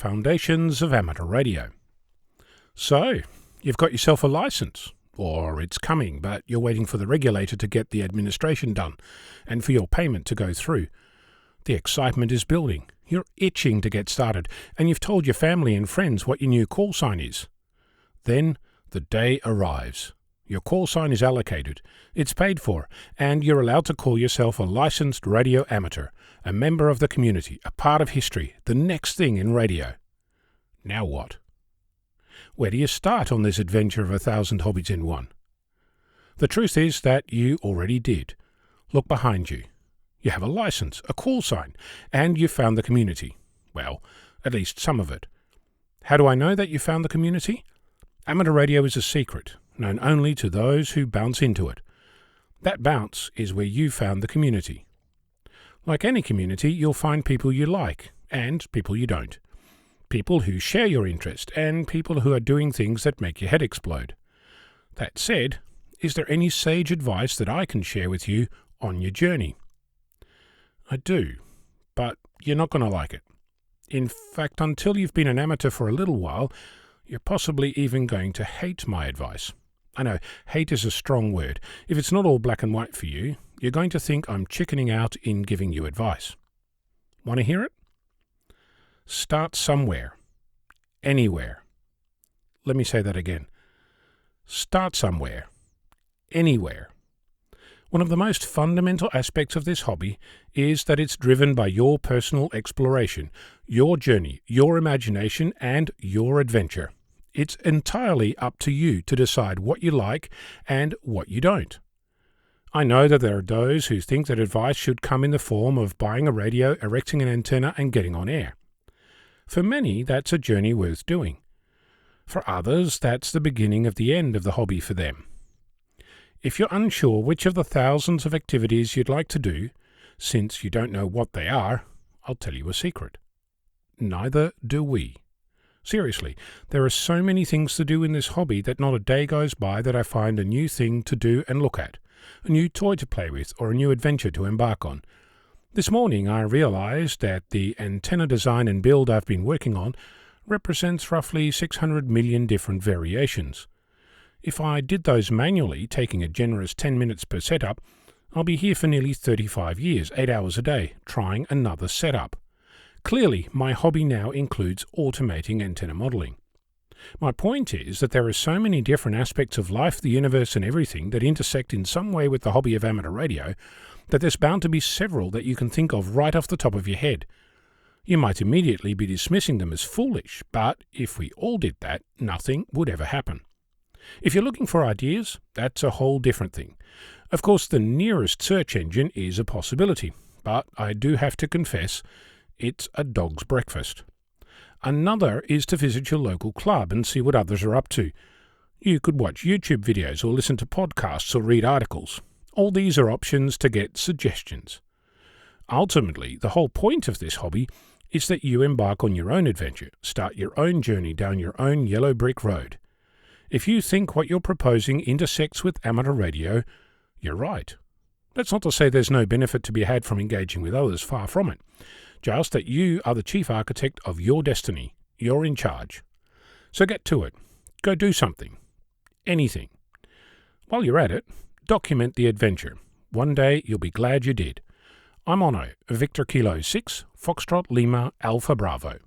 Foundations of Amateur Radio. So, you've got yourself a license, or it's coming, but you're waiting for the regulator to get the administration done and for your payment to go through. The excitement is building. You're itching to get started, and you've told your family and friends what your new call sign is. Then the day arrives. Your call sign is allocated, it's paid for, and you're allowed to call yourself a licensed radio amateur, a member of the community, a part of history, the next thing in radio. Now what? Where do you start on this adventure of 1,000 hobbies in one? The truth is that you already did. Look behind you. You have a license, a call sign, and you've found the community. Well, at least some of it. How do I know that you found the community? Amateur radio is a secret, known only to those who bounce into it. That bounce is where you found the community. Like any community, you'll find people you like, and people you don't. People who share your interest, and people who are doing things that make your head explode. That said, is there any sage advice that I can share with you on your journey? I do, but you're not going to like it. In fact, until you've been an amateur for a little while, you're possibly even going to hate my advice. I know, hate is a strong word. If it's not all black and white for you, you're going to think I'm chickening out in giving you advice. Want to hear it? Start somewhere. Anywhere. Let me say that again. Start somewhere. Anywhere. One of the most fundamental aspects of this hobby is that it's driven by your personal exploration, your journey, your imagination, and your adventure. It's entirely up to you to decide what you like and what you don't. I know that there are those who think that advice should come in the form of buying a radio, erecting an antenna, and getting on air. For many, that's a journey worth doing. For others, that's the beginning of the end of the hobby for them. If you're unsure which of the thousands of activities you'd like to do, since you don't know what they are, I'll tell you a secret. Neither do we. Seriously, there are so many things to do in this hobby that not a day goes by that I find a new thing to do and look at, a new toy to play with, or a new adventure to embark on. This morning I realized that the antenna design and build I've been working on represents roughly 600 million different variations. If I did those manually, taking a generous 10 minutes per setup, I'll be here for nearly 35 years, 8 hours a day, trying another setup. Clearly, my hobby now includes automating antenna modeling. My point is that there are so many different aspects of life, the universe, and everything that intersect in some way with the hobby of amateur radio that there's bound to be several that you can think of right off the top of your head. You might immediately be dismissing them as foolish, but if we all did that, nothing would ever happen. If you're looking for ideas, that's a whole different thing. Of course, the nearest search engine is a possibility, but I do have to confess, it's a dog's breakfast. Another is to visit your local club and see what others are up to. You could watch YouTube videos or listen to podcasts or read articles. All these are options to get suggestions. Ultimately, the whole point of this hobby is that you embark on your own adventure, start your own journey down your own yellow brick road. If you think what you're proposing intersects with amateur radio, you're right. That's not to say there's no benefit to be had from engaging with others, far from it. Just that you are the chief architect of your destiny. You're in charge. So get to it. Go do something. Anything. While you're at it, document the adventure. One day you'll be glad you did. I'm Onno, Victor Kilo 6, Foxtrot Lima Alpha Bravo.